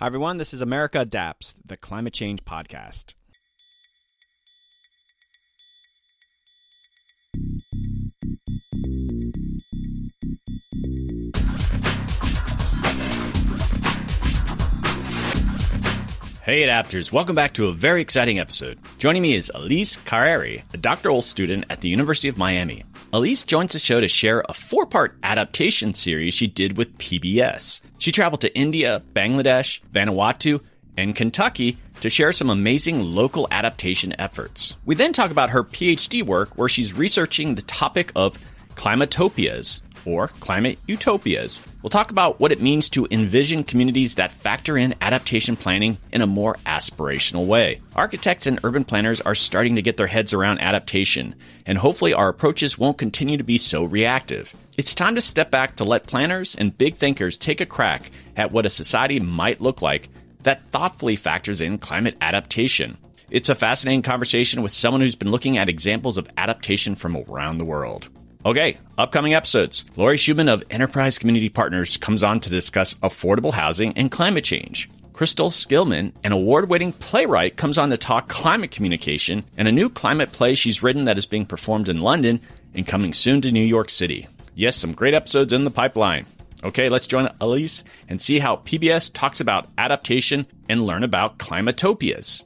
Hi, everyone. This is America Adapts, the climate change podcast. Hey, Adapters. Welcome back to a very exciting episode. Joining me is Alizé Carrère, a doctoral student at the University of Miami. Alizé joins the show to share a 4-part adaptation series she did with PBS. She traveled to India, Bangladesh, Vanuatu, and Kentucky to share some amazing local adaptation efforts. We then talk about her PhD work, where she's researching the topic of Climatopias, or climate utopias. We'll talk about what it means to envision communities that factor in adaptation planning in a more aspirational way. Architects and urban planners are starting to get their heads around adaptation, and hopefully our approaches won't continue to be so reactive. It's time to step back to let planners and big thinkers take a crack at what a society might look like that thoughtfully factors in climate adaptation. It's a fascinating conversation with someone who's been looking at examples of adaptation from around the world. Okay, upcoming episodes. Lori Schumann of Enterprise Community Partners comes on to discuss affordable housing and climate change. Crystal Skillman, an award-winning playwright, comes on to talk climate communication and a new climate play she's written that is being performed in London and coming soon to New York City. Yes, some great episodes in the pipeline. Okay, let's join Alizé and see how PBS talks about adaptation and learn about Climatopias.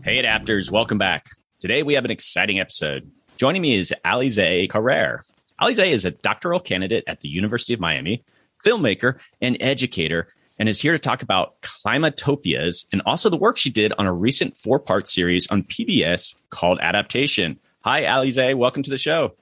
Hey, Adapters, welcome back. Today, we have an exciting episode. Joining me is Alizé Carrère. Alizé is a doctoral candidate at the University of Miami, filmmaker and educator, and is here to talk about Climatopias and also the work she did on a recent 4-part series on PBS called Adaptation. Hi, Alizé. Welcome to the show.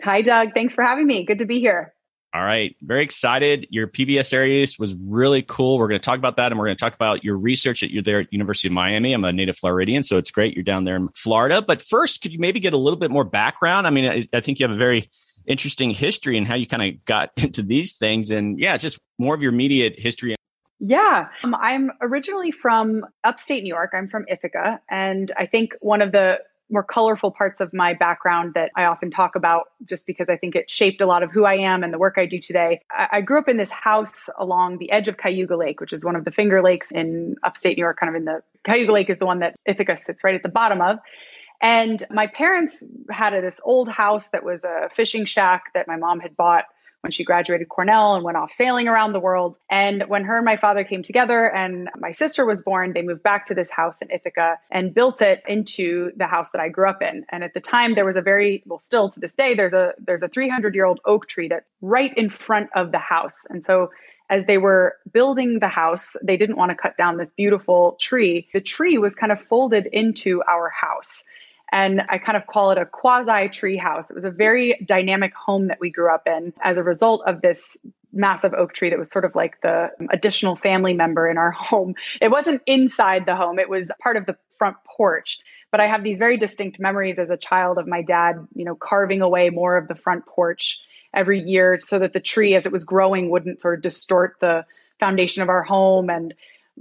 Hi, Doug. Thanks for having me. Good to be here. All right. Very excited. Your PBS series was really cool. We're going to talk about that, and we're going to talk about your research that you're there at University of Miami. I'm a native Floridian, so it's great you're down there in Florida. But first, could you maybe get a little bit more background? I mean, I think you have a very interesting history and how you kind of got into these things. And yeah, just more of your immediate history. Yeah, I'm originally from upstate New York. I'm from Ithaca. And I think one of the more colorful parts of my background that I often talk about, just because I think it shaped a lot of who I am and the work I do today. I grew up in this house along the edge of Cayuga Lake, which is one of the Finger Lakes in upstate New York, kind of in the Cayuga Lake is the one that Ithaca sits right at the bottom of. And my parents had this old house that was a fishing shack that my mom had bought when she graduated Cornell and went off sailing around the world. And when her and my father came together and my sister was born, they moved back to this house in Ithaca and built it into the house that I grew up in. And at the time, there was still to this day, there's a 300-year-old oak tree that's right in front of the house. And so as they were building the house, they didn't want to cut down this beautiful tree. The tree was kind of folded into our house. And I kind of call it a quasi tree house. It was a very dynamic home that we grew up in as a result of this massive oak tree that was sort of like the additional family member in our home. It wasn't inside the home. It was part of the front porch. But I have these very distinct memories as a child of my dad, carving away more of the front porch every year so that the tree, as it was growing, wouldn't sort of distort the foundation of our home, and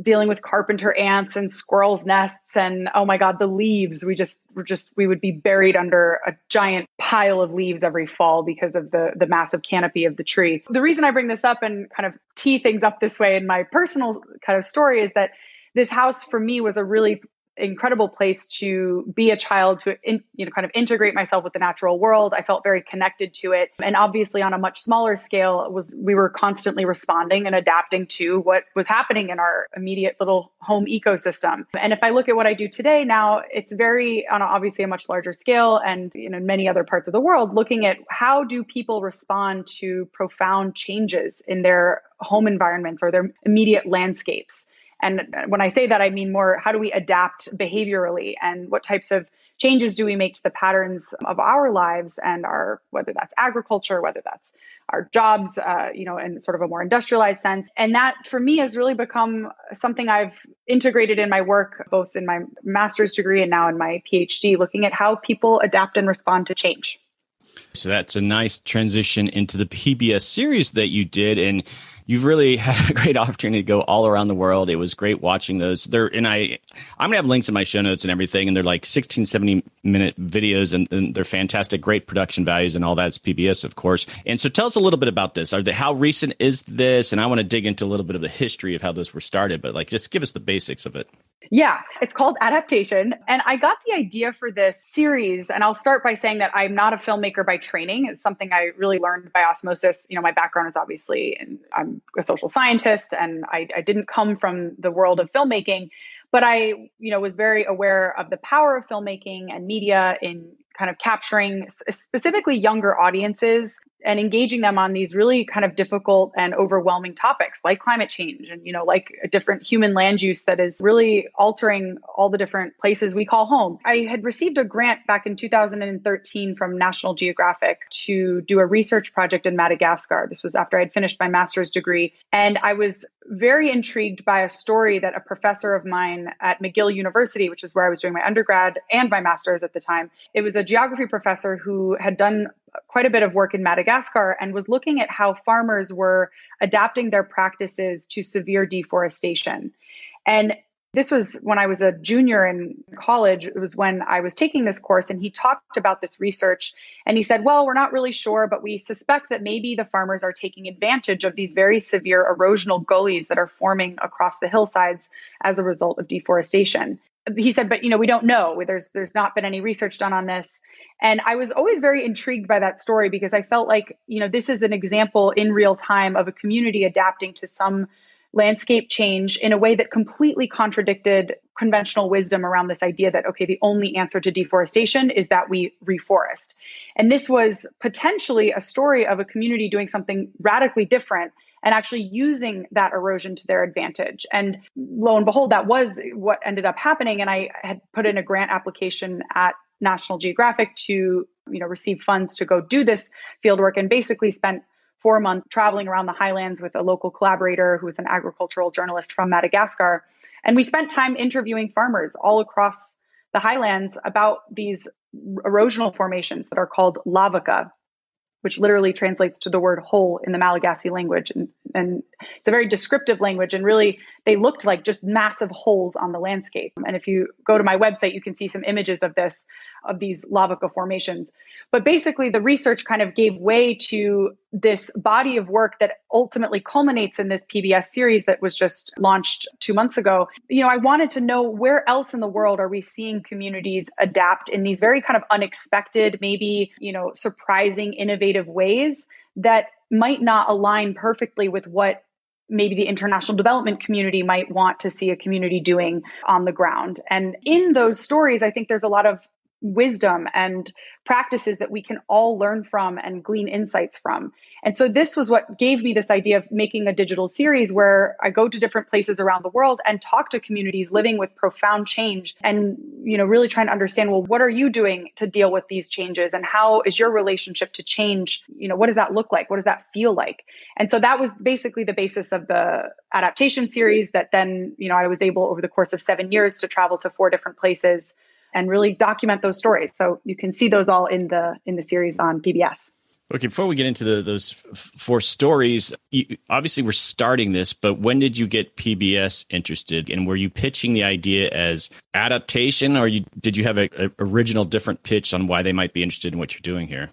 dealing with carpenter ants and squirrels' nests. And oh my God, the leaves, we would be buried under a giant pile of leaves every fall because of the massive canopy of the tree. The reason I bring this up and kind of tee things up this way in my personal kind of story is that this house for me was a really incredible place to be a child, to kind of integrate myself with the natural world. I felt very connected to it. And obviously on a much smaller scale, we were constantly responding and adapting to what was happening in our immediate little home ecosystem. And if I look at what I do today now, it's very on obviously a much larger scale, and in many other parts of the world, looking at how do people respond to profound changes in their home environments or their immediate landscapes. And when I say that, I mean more, how do we adapt behaviorally, and what types of changes do we make to the patterns of our lives and whether that's agriculture, whether that's our jobs, in sort of a more industrialized sense. And that for me has really become something I've integrated in my work, both in my master's degree and now in my PhD, looking at how people adapt and respond to change. So that's a nice transition into the PBS series that you did. And you've really had a great opportunity to go all around the world. It was great watching those. I'm going to have links in my show notes and everything. And they're like 16, 70-minute videos, and they're fantastic, great production values and all that. It's PBS, of course. And so tell us a little bit about this. How recent is this? And I want to dig into a little bit of the history of how those were started, but like, just give us the basics of it. Yeah, it's called Adaptation. And I got the idea for this series. And I'll start by saying that I'm not a filmmaker by training. It's something I really learned by osmosis. My background is obviously, and I'm a social scientist, and I didn't come from the world of filmmaking, but I, was very aware of the power of filmmaking and media in kind of capturing specifically younger audiences and engaging them on these really kind of difficult and overwhelming topics like climate change and, like a different human land use that is really altering all the different places we call home. I had received a grant back in 2013 from National Geographic to do a research project in Madagascar. This was after I'd finished my master's degree. And I was very intrigued by a story that a professor of mine at McGill University, which is where I was doing my undergrad and my master's at the time, it was a geography professor who had done quite a bit of work in Madagascar and was looking at how farmers were adapting their practices to severe deforestation. And this was when I was a junior in college. It was when I was taking this course, and he talked about this research, and he said, well, we're not really sure, but we suspect that maybe the farmers are taking advantage of these very severe erosional gullies that are forming across the hillsides as a result of deforestation. He said, but we don't know. There's not been any research done on this. And I was always very intrigued by that story because I felt like, this is an example in real time of a community adapting to some landscape change in a way that completely contradicted conventional wisdom around this idea that, okay, the only answer to deforestation is that we reforest. And this was potentially a story of a community doing something radically different and actually using that erosion to their advantage. And lo and behold, that was what ended up happening. And I had put in a grant application at National Geographic to, receive funds to go do this fieldwork, and basically spent 4 months traveling around the highlands with a local collaborator who was an agricultural journalist from Madagascar. And we spent time interviewing farmers all across the highlands about these erosional formations that are called lavaca, which literally translates to the word hole in the Malagasy language. And it's a very descriptive language. And really, they looked like just massive holes on the landscape. And if you go to my website, you can see some images of these lavaca formations. But basically, the research kind of gave way to this body of work that ultimately culminates in this PBS series that was just launched 2 months ago. I wanted to know, where else in the world are we seeing communities adapt in these very kind of unexpected, maybe, surprising, innovative ways that might not align perfectly with what maybe the international development community might want to see a community doing on the ground. And in those stories, I think there's a lot of wisdom and practices that we can all learn from and glean insights from. And so this was what gave me this idea of making a digital series where I go to different places around the world and talk to communities living with profound change and, really trying to understand, well, what are you doing to deal with these changes? And how is your relationship to change? What does that look like? What does that feel like? And so that was basically the basis of the Adaptation series that then, I was able over the course of 7 years to travel to 4 different places and really document those stories. So you can see those all in the series on PBS. Okay, before we get into those 4 stories, obviously we're starting this, but when did you get PBS interested? And were you pitching the idea as adaptation, or did you have an original different pitch on why they might be interested in what you're doing here?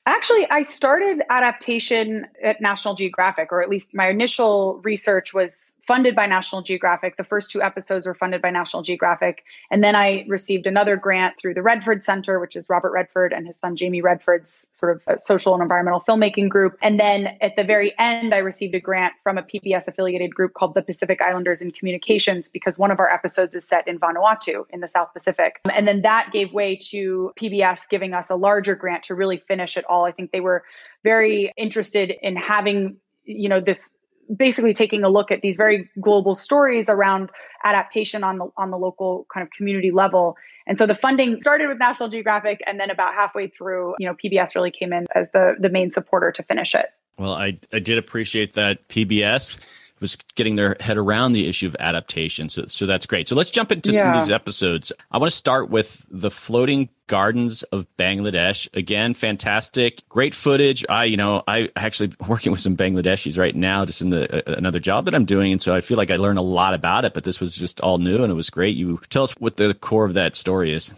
Actually, I started Adaptation at National Geographic, or at least my initial research was funded by National Geographic. The first 2 episodes were funded by National Geographic. And then I received another grant through the Redford Center, which is Robert Redford and his son, Jamie Redford's sort of social and environmental filmmaking group. And then at the very end, I received a grant from a PBS affiliated group called the Pacific Islanders in Communications, because one of our episodes is set in Vanuatu in the South Pacific. And then that gave way to PBS giving us a larger grant to really finish it all. I think they were very interested in having, this basically taking a look at these very global stories around adaptation on the local kind of community level. And so the funding started with National Geographic, and then about halfway through, PBS really came in as the main supporter to finish it. Well, I did appreciate that, PBS. was getting their head around the issue of adaptation. So that's great. So let's jump into some of these episodes. I want to start with the floating gardens of Bangladesh. Again, fantastic, great footage. I actually working with some Bangladeshis right now, just in another job that I'm doing, and so I feel like I learned a lot about it. But this was just all new, and it was great. You tell us what the core of that story is.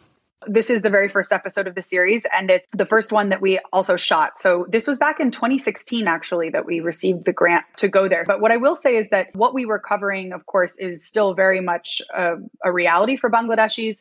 This is the very first episode of the series, and it's the first one that we also shot. So this was back in 2016, actually, that we received the grant to go there. But what I will say is that what we were covering, of course, is still very much a reality for Bangladeshis.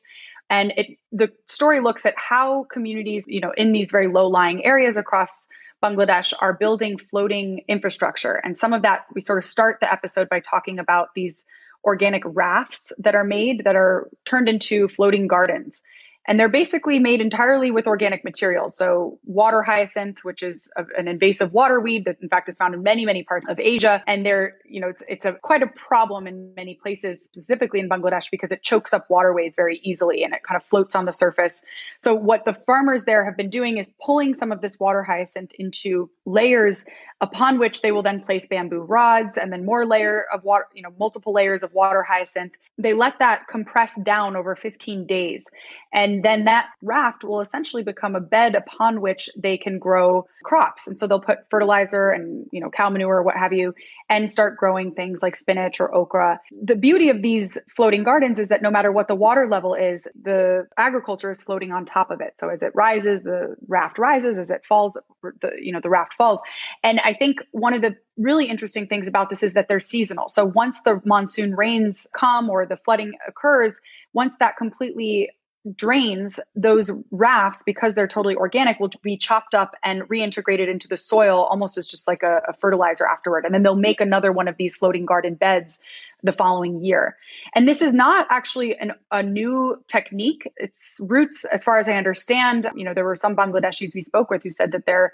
And the story looks at how communities, in these very low-lying areas across Bangladesh are building floating infrastructure. And some of that, we sort of start the episode by talking about these organic rafts that are made that are turned into floating gardens. And they're basically made entirely with organic materials. So water hyacinth, which is an invasive water weed that in fact is found in many, many parts of Asia. And it's quite a problem in many places, specifically in Bangladesh, because it chokes up waterways very easily and it kind of floats on the surface. So what the farmers there have been doing is pulling some of this water hyacinth into layers upon which they will then place bamboo rods and then more layer of water, multiple layers of water hyacinth. They let that compress down over 15 days. And then that raft will essentially become a bed upon which they can grow crops. And so they'll put fertilizer and, cow manure, what have you, and start growing things like spinach or okra. The beauty of these floating gardens is that no matter what the water level is, the agriculture is floating on top of it. So as it rises, the raft rises. As it falls, the raft falls. And I think one of the really interesting things about this is that they're seasonal. So once the monsoon rains come or the flooding occurs, once that completely drains, those rafts, because they're totally organic, will be chopped up and reintegrated into the soil almost as just like a fertilizer afterward. And then they'll make another one of these floating garden beds the following year. And this is not actually a new technique. Its roots, as far as I understand, there were some Bangladeshis we spoke with who said that their,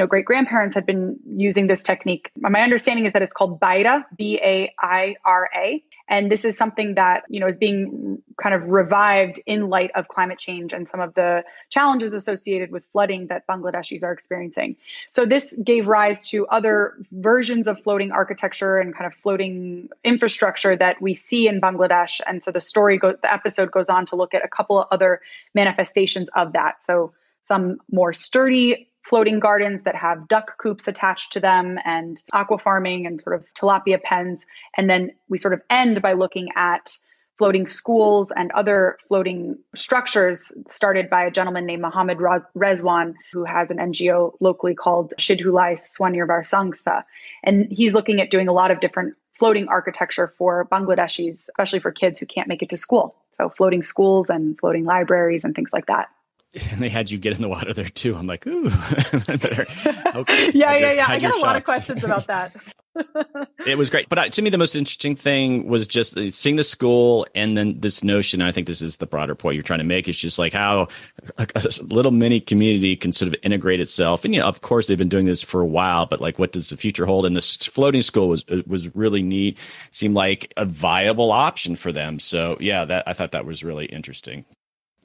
great grandparents had been using this technique. My understanding is that it's called Baira, Baira. And this is something that, is being kind of revived in light of climate change and some of the challenges associated with flooding that Bangladeshis are experiencing. So this gave rise to other versions of floating architecture and kind of floating infrastructure that we see in Bangladesh. And so the episode goes on to look at a couple of other manifestations of that. So some more sturdy floating gardens that have duck coops attached to them and aqua farming and sort of tilapia pens. And then we sort of end by looking at floating schools and other floating structures started by a gentleman named Mohammed Rezwan, who has an NGO locally called Shidhulai Swanirvar Sangstha. And he's looking at doing a lot of different floating architecture for Bangladeshis, especially for kids who can't make it to school. So floating schools and floating libraries and things like that. And they had you get in the water there too. I'm like, ooh. Yeah. I get a lot of questions about that. It was great. But to me, the most interesting thing was just seeing the school and then this notion, I think this is the broader point you're trying to make, is just like how a little mini community can sort of integrate itself. And, of course, they've been doing this for a while, but like, what does the future hold? And this floating school was really neat. Seemed like a viable option for them. So, yeah, I thought that was really interesting.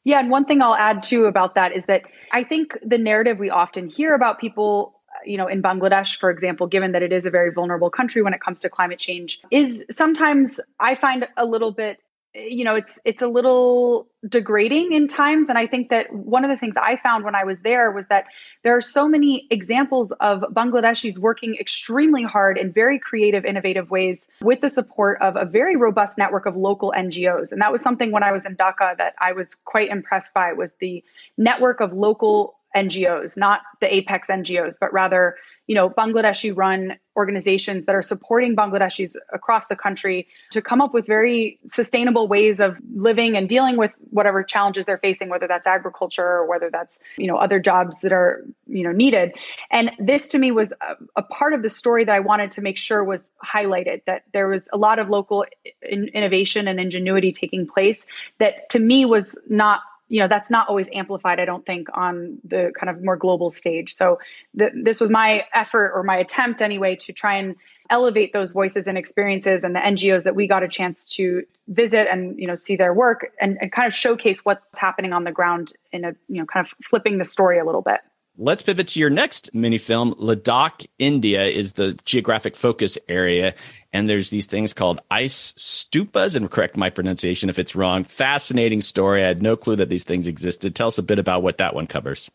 Yeah. And one thing I'll add too about that is that I think the narrative we often hear about people, in Bangladesh, for example, given that it is a very vulnerable country when it comes to climate change, is sometimes I find a little bit, it's a little degrading in times. And I think that one of the things I found when I was there was that there are so many examples of Bangladeshis working extremely hard in very creative, innovative ways with the support of a very robust network of local NGOs. And that was something when I was in Dhaka that I was quite impressed by, was the network of local NGOs, not the apex NGOs, but rather, Bangladeshi run organizations that are supporting Bangladeshis across the country to come up with very sustainable ways of living and dealing with whatever challenges they're facing, whether that's agriculture or whether that's, other jobs that are, needed. And this to me was a part of the story that I wanted to make sure was highlighted, that there was a lot of local innovation and ingenuity taking place that to me was not, that's not always amplified, I don't think, on the kind of more global stage. So this was my effort, or my attempt anyway, to try and elevate those voices and experiences and the NGOs that we got a chance to visit and, see their work and kind of showcase what's happening on the ground in a, kind of flipping the story a little bit. Let's pivot to your next mini film. Ladakh, India is the geographic focus area. And there's these things called ice stupas, and correct my pronunciation if it's wrong. Fascinating story. I had no clue that these things existed. Tell us a bit about what that one covers.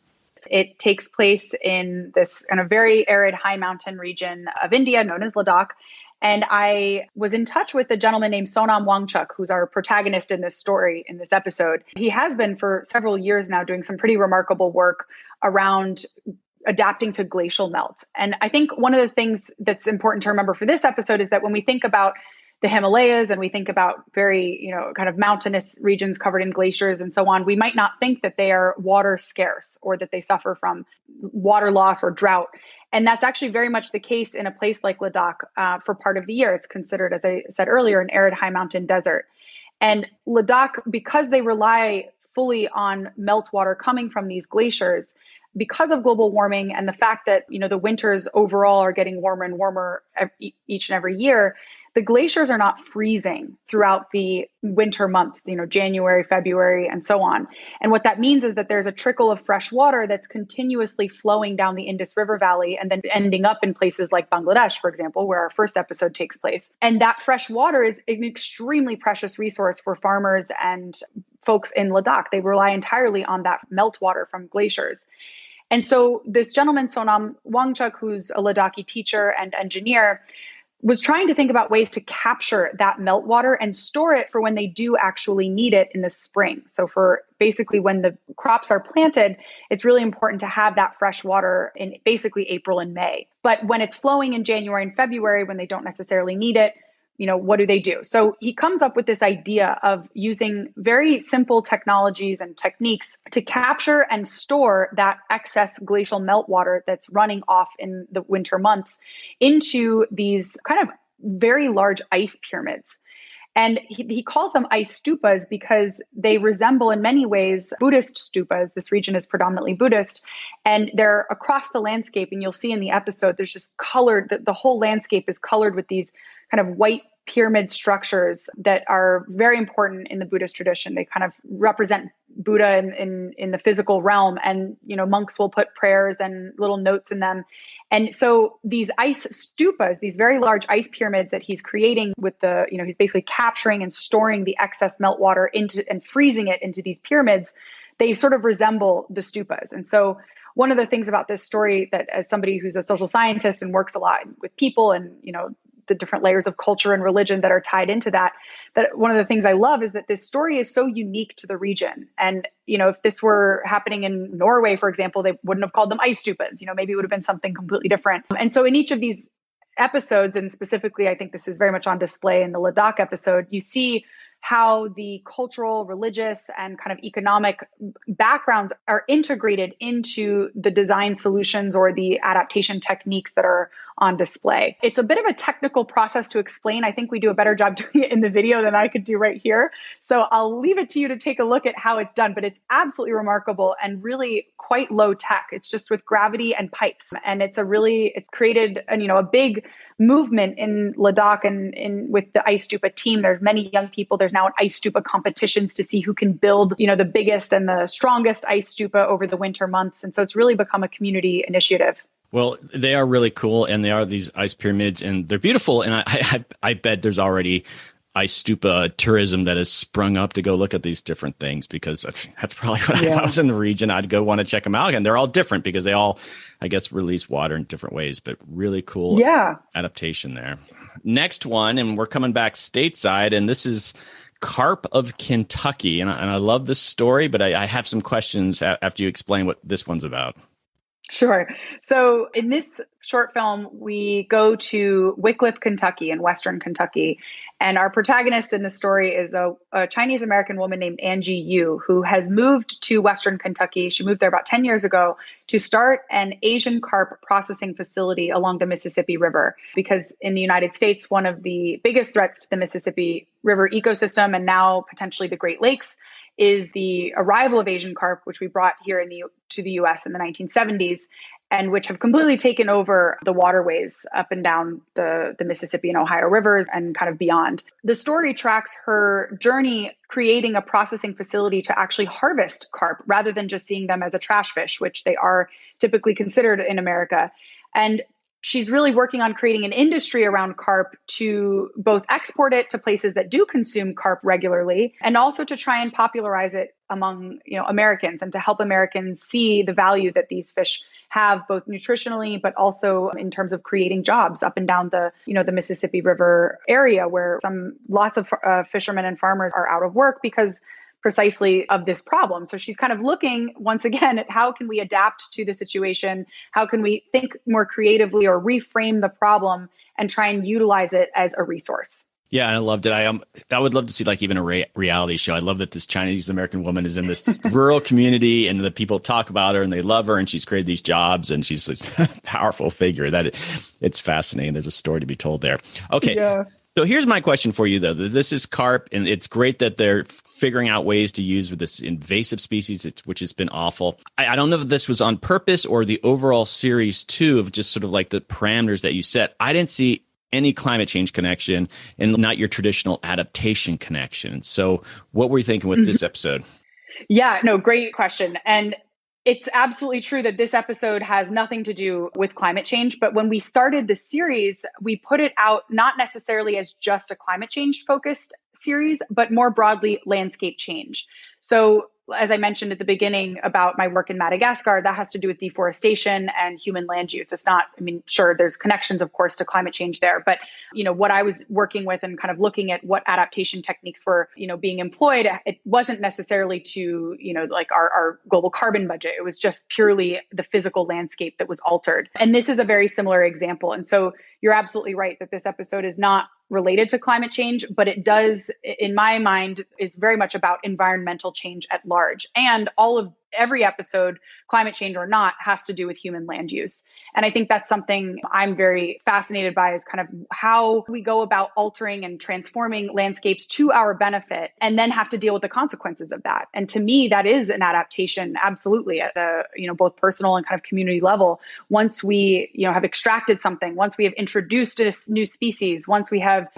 It takes place in this kind of very arid high mountain region of India known as Ladakh. And I was in touch with a gentleman named Sonam Wangchuk, who's our protagonist in this story, in this episode. He has been for several years now doing some pretty remarkable work around adapting to glacial melt. And I think one of the things that's important to remember for this episode is that when we think about the Himalayas and we think about very, kind of mountainous regions covered in glaciers and so on, we might not think that they are water scarce or that they suffer from water loss or drought. And that's actually very much the case in a place like Ladakh for part of the year. It's considered, as I said earlier, an arid high mountain desert. And Ladakh, because they rely fully on meltwater coming from these glaciers, because of global warming and the fact that, the winters overall are getting warmer and warmer each and every year, the glaciers are not freezing throughout the winter months, January, February, and so on. And what that means is that there's a trickle of fresh water that's continuously flowing down the Indus River Valley and then ending up in places like Bangladesh, for example, where our first episode takes place. And that fresh water is an extremely precious resource for farmers and folks in Ladakh. They rely entirely on that meltwater from glaciers. And so this gentleman, Sonam Wangchuk, who's a Ladakhi teacher and engineer, was trying to think about ways to capture that meltwater and store it for when they do actually need it in the spring. So for basically when the crops are planted, it's really important to have that fresh water in basically April and May. But when it's flowing in January and February, when they don't necessarily need it, what do they do? So he comes up with this idea of using very simple technologies and techniques to capture and store that excess glacial meltwater that's running off in the winter months into these kind of very large ice pyramids. And he calls them ice stupas because they resemble in many ways Buddhist stupas. This region is predominantly Buddhist, and they're across the landscape. And you'll see in the episode, there's just colored, the whole landscape is colored with these kind of white pyramid structures that are very important in the Buddhist tradition. They kind of represent Buddha in the physical realm. And, monks will put prayers and little notes in them. And so these ice stupas, these very large ice pyramids that he's creating with he's basically capturing and storing the excess meltwater into and freezing it into these pyramids, they sort of resemble the stupas. And so one of the things about this story that as somebody who's a social scientist and works a lot with people and, the different layers of culture and religion that are tied into that one of the things I love is that this story is so unique to the region. And, if this were happening in Norway, for example, they wouldn't have called them ice stupas, maybe it would have been something completely different. And so in each of these episodes, and specifically, I think this is very much on display in the Ladakh episode, you see how the cultural, religious, and kind of economic backgrounds are integrated into the design solutions or the adaptation techniques that are on display. It's a bit of a technical process to explain. I think we do a better job doing it in the video than I could do right here. So I'll leave it to you to take a look at how it's done, but it's absolutely remarkable and really quite low tech. It's just with gravity and pipes. And it's created a big movement in Ladakh and with the ice stupa team. There's many young people. There's now an ice stupa competitions to see who can build, the biggest and the strongest ice stupa over the winter months. And so it's really become a community initiative. Well, they are really cool, and they are these ice pyramids, and they're beautiful. And I bet there's already ice stupa tourism that has sprung up to go look at these different things, because that's probably what if I was in the region, I'd go want to check them out. And they're all different because they all, I guess, release water in different ways, but really cool adaptation there. Next one, and we're coming back stateside, and this is Carp of Kentucky. And I love this story, but I have some questions after you explain what this one's about. Sure. So in this short film, we go to Wickliffe, Kentucky, in Western Kentucky. And our protagonist in the story is a Chinese-American woman named Angie Yu, who has moved to Western Kentucky. She moved there about 10 years ago to start an Asian carp processing facility along the Mississippi River. Because in the United States, one of the biggest threats to the Mississippi River ecosystem, and now potentially the Great Lakes, is the arrival of Asian carp, which we brought here to the U.S. in the 1970s. and which have completely taken over the waterways up and down the Mississippi and Ohio rivers and kind of beyond. The story tracks her journey creating a processing facility to actually harvest carp rather than just seeing them as a trash fish, which they are typically considered in America. And she's really working on creating an industry around carp to both export it to places that do consume carp regularly, and also to try and popularize it among Americans, and to help Americans see the value that these fish have, both nutritionally, but also in terms of creating jobs up and down the Mississippi River area, where lots of fishermen and farmers are out of work because precisely of this problem. So she's kind of looking once again at how can we adapt to the situation? How can we think more creatively or reframe the problem and try and utilize it as a resource? Yeah, and I loved it. I would love to see like even a reality show. I love that this Chinese American woman is in this rural community, and the people talk about her and they love her, and she's created these jobs, and she's a powerful figure. It's fascinating. There's a story to be told there. Okay. Yeah. So here's my question for you, though. This is carp, and it's great that they're figuring out ways to use with this invasive species, which has been awful. I don't know if this was on purpose or the overall series, too, of just sort of like the parameters that you set. I didn't see any climate change connection and not your traditional adaptation connection. So what were you thinking with this episode? Yeah, no, great question. And it's absolutely true that this episode has nothing to do with climate change. But when we started the series, we put it out not necessarily as just a climate change focused series, but more broadly landscape change. So as I mentioned at the beginning about my work in Madagascar, that has to do with deforestation and human land use. It's not, sure, there's connections, of course, to climate change there. But, what I was working with and kind of looking at what adaptation techniques were, being employed, it wasn't necessarily to, like our global carbon budget. It was just purely the physical landscape that was altered. And this is a very similar example. And so you're absolutely right that this episode is not related to climate change, but it does, in my mind, is very much about environmental change at large. And every episode, climate change or not, has to do with human land use. And I think that's something I'm very fascinated by, is kind of how we go about altering and transforming landscapes to our benefit and then have to deal with the consequences of that. And to me, that is an adaptation, absolutely, at the, both personal and kind of community level. Once we, have extracted something, once we have introduced a new species, once we have,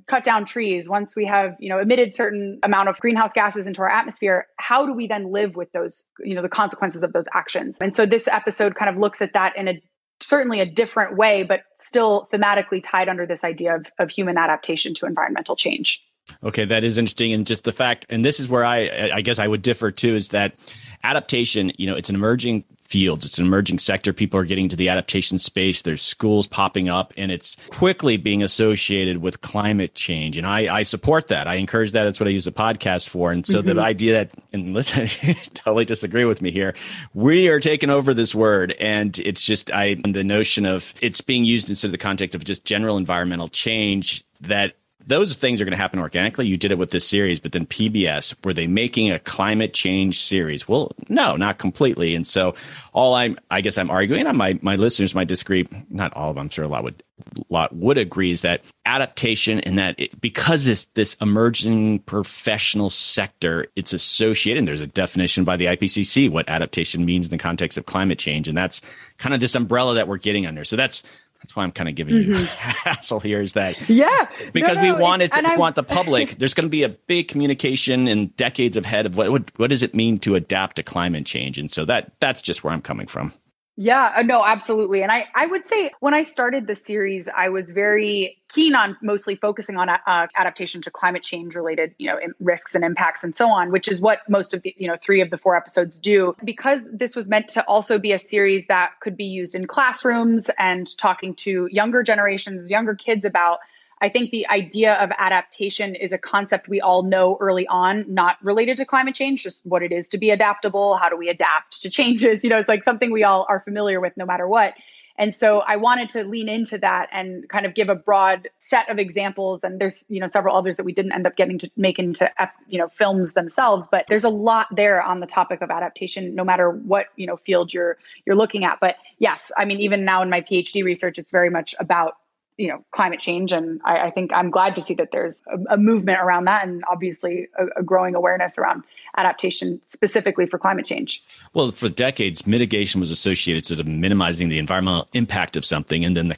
cut down trees, once we have, emitted certain amount of greenhouse gases into our atmosphere, how do we then live with those, the consequences of those actions? And so this episode kind of looks at that in certainly a different way, but still thematically tied under this idea of human adaptation to environmental change. Okay, that is interesting. And just the fact, and this is where I guess I would differ too, is that adaptation, it's an emerging field. It's an emerging sector. People are getting to the adaptation space. There's schools popping up, and it's quickly being associated with climate change. And I support that. I encourage that. That's what I use the podcast for. And so the idea that, and listen, totally disagree with me here, we are taking over this word. And it's just, the notion of it's being used instead of the context of just general environmental change, that those things are going to happen organically. You did it with this series, but then PBS, were they making a climate change series? Well, no, not completely. And so I guess I'm arguing, and my listeners might disagree, not all of them, I'm sure a lot would agree, is that adaptation, and that because it's this emerging professional sector, it's associated, and there's a definition by the IPCC, what adaptation means in the context of climate change. And that's kind of this umbrella that we're getting under. So that's why I'm kind of giving you hassle here, is that because we want the public, there's going to be a big communication and decades ahead of what does it mean to adapt to climate change. And so that's just where I'm coming from. Yeah, no, absolutely. And I would say when I started the series, I was very keen on mostly focusing on adaptation to climate change related, risks and impacts and so on, which is what most of the, 3 of the 4 episodes do. Because this was meant to also be a series that could be used in classrooms and talking to younger generations, younger kids about, I think the idea of adaptation is a concept we all know early on, not related to climate change, just what it is to be adaptable. How do we adapt to changes? It's like something we all are familiar with no matter what. And so I wanted to lean into that and kind of give a broad set of examples. And there's, several others that we didn't end up getting to make into, films themselves. But there's a lot there on the topic of adaptation, no matter what, field you're looking at. But yes, even now in my PhD research, it's very much about climate change. And I think I'm glad to see that there's a movement around that, and obviously a growing awareness around adaptation specifically for climate change. Well, for decades, mitigation was associated to minimizing the environmental impact of something. And then the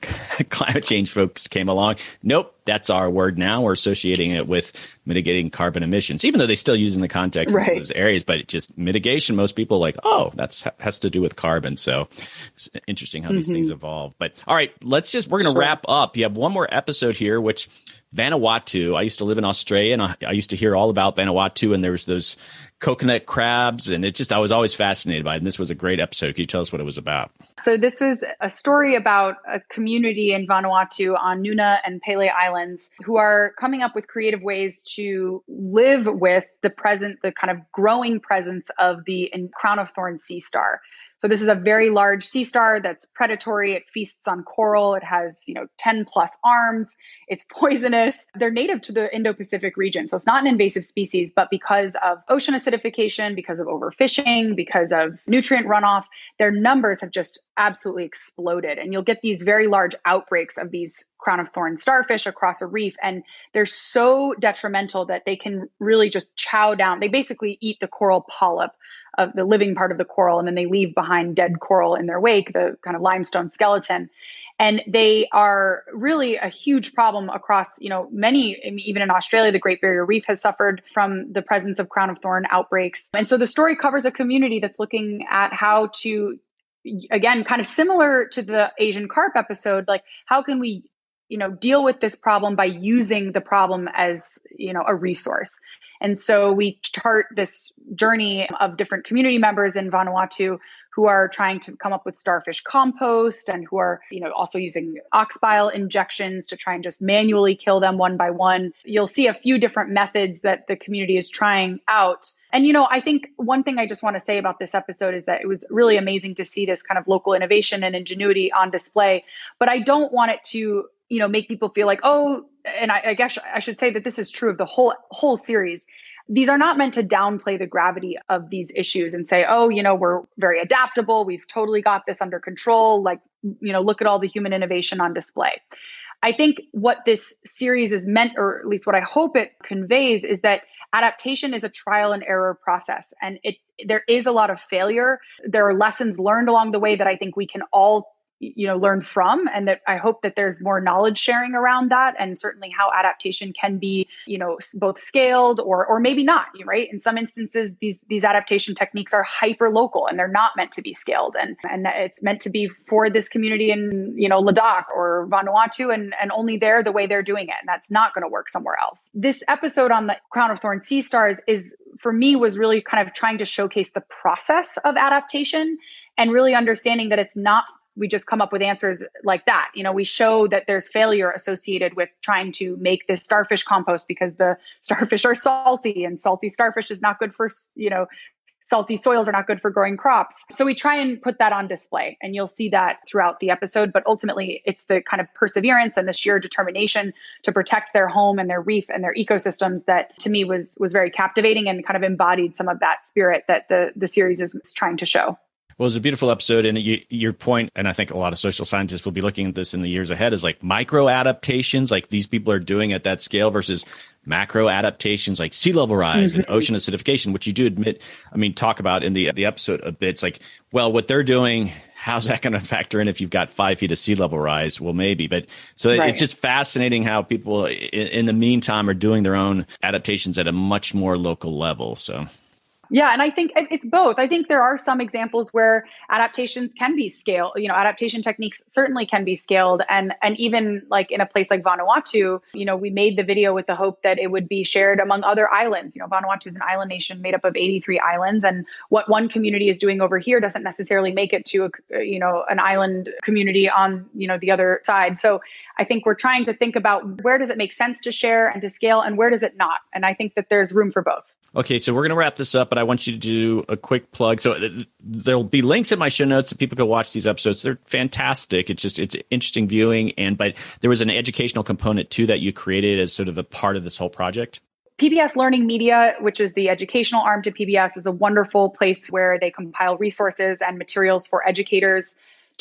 climate change folks came along. Nope, that's our word now. We're associating it with mitigating carbon emissions, even though they still use in the context of those areas. But it just mitigation, most people are like, oh, that has to do with carbon. So it's interesting how these things evolve. But all right, we're going to wrap up. You have one more episode here, which Vanuatu. I used to live in Australia, and I used to hear all about Vanuatu, and there was those coconut crabs, and I was always fascinated by it. And this was a great episode. Can you tell us what it was about? So this was a story about a community in Vanuatu on Nuna and Pele Islands who are coming up with creative ways to live with the kind of growing presence of the crown of thorns sea star. So this is a very large sea star that's predatory. It feasts on coral. It has, 10 plus arms. It's poisonous. They're native to the Indo-Pacific region. So it's not an invasive species, but because of ocean acidification, because of overfishing, because of nutrient runoff, their numbers have just absolutely exploded. And you'll get these very large outbreaks of these crown of thorns starfish across a reef. And they're so detrimental that they can really just chow down. They basically eat the coral polyp of the living part of the coral, and then they leave behind dead coral in their wake, the kind of limestone skeleton. And they are really a huge problem across, many, even in Australia, the Great Barrier Reef has suffered from the presence of crown of thorn outbreaks. And so the story covers a community that's looking at how to, again, kind of similar to the Asian carp episode, like how can we, deal with this problem by using the problem as, a resource. And so we chart this journey of different community members in Vanuatu who are trying to come up with starfish compost and who are, also using ox bile injections to try and just manually kill them one by one. You'll see a few different methods that the community is trying out. And, I think one thing I just want to say about this episode is that it was really amazing to see this kind of local innovation and ingenuity on display. But I don't want it to make people feel like, oh, and I guess I should say that this is true of the whole series. These are not meant to downplay the gravity of these issues and say, oh, we're very adaptable. We've totally got this under control. Like, look at all the human innovation on display. I think what this series is meant, or at least what I hope it conveys, is that adaptation is a trial and error process. And there is a lot of failure. There are lessons learned along the way that I think we can all learn from, and that I hope that there's more knowledge sharing around that, and certainly how adaptation can be, both scaled or maybe not, right? In some instances, these adaptation techniques are hyper local and they're not meant to be scaled, and it's meant to be for this community in, Ladakh or Vanuatu, and only there the way they're doing it, and that's not going to work somewhere else. This episode on the crown of thorns sea stars for me was really kind of trying to showcase the process of adaptation and really understanding that it's not we just come up with answers like that. We show that there's failure associated with trying to make this starfish compost because the starfish are salty, and salty starfish is not good for, salty soils are not good for growing crops. So we try and put that on display, and you'll see that throughout the episode. But ultimately, it's the kind of perseverance and the sheer determination to protect their home and their reef and their ecosystems that to me was very captivating and kind of embodied some of that spirit that the series is trying to show. Well, it was a beautiful episode. And your point, and I think a lot of social scientists will be looking at this in the years ahead, is like micro adaptations, like these people are doing at that scale, versus macro adaptations like sea level rise and ocean acidification, which you do talk about in the episode a bit. It's like, well, what they're doing, how's that going to factor in if you've got 5 feet of sea level rise? Well, maybe. But so right. It's just fascinating how people in the meantime are doing their own adaptations at a much more local level. So. Yeah. And I think it's both. I think there are some examples where adaptations can be scaled, adaptation techniques certainly can be scaled. And even like in a place like Vanuatu, we made the video with the hope that it would be shared among other islands. Vanuatu is an island nation made up of 83 islands. And what one community is doing over here doesn't necessarily make it to, an island community on, the other side. So I think we're trying to think about where does it make sense to share and to scale, and where does it not? And I think that there's room for both. Okay, so we're going to wrap this up, but I want you to do a quick plug. So there'll be links in my show notes so people can watch these episodes. They're fantastic. It's interesting viewing, but there was an educational component too that you created as sort of a part of this whole project. PBS Learning Media, which is the educational arm to PBS, is a wonderful place where they compile resources and materials for educators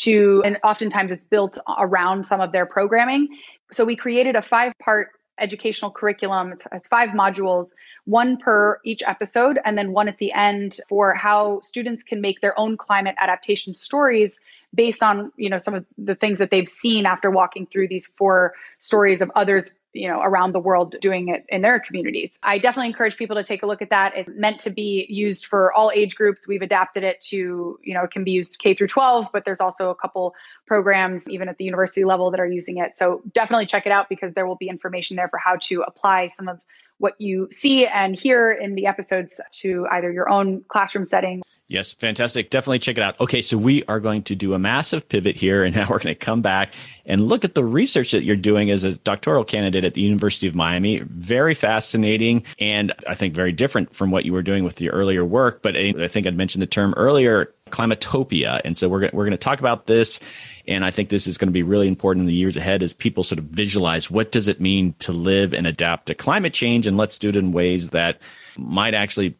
and oftentimes it's built around some of their programming. So we created a 5-part educational curriculum. It has 5 modules, 1 per each episode, and then 1 at the end for how students can make their own climate adaptation stories based on, some of the things that they've seen after walking through these 4 stories of others, around the world doing it in their communities. I definitely encourage people to take a look at that. It's meant to be used for all age groups. We've adapted it to, it can be used K through 12, but there's also a couple programs, even at the university level, that are using it. So definitely check it out because there will be information there for how to apply some of what you see and hear in the episodes to either your own classroom setting. Yes, fantastic. Definitely check it out. Okay, so we are going to do a massive pivot here, and now we're going to come back and look at the research that you're doing as a doctoral candidate at the University of Miami. Very fascinating, and I think very different from what you were doing with your earlier work. But I think I'd mentioned the term earlier, Climatopia. And so we're going to talk about this. And I think this is going to be really important in the years ahead as people sort of visualize what does it mean to live and adapt to climate change, and let's do it in ways that might actually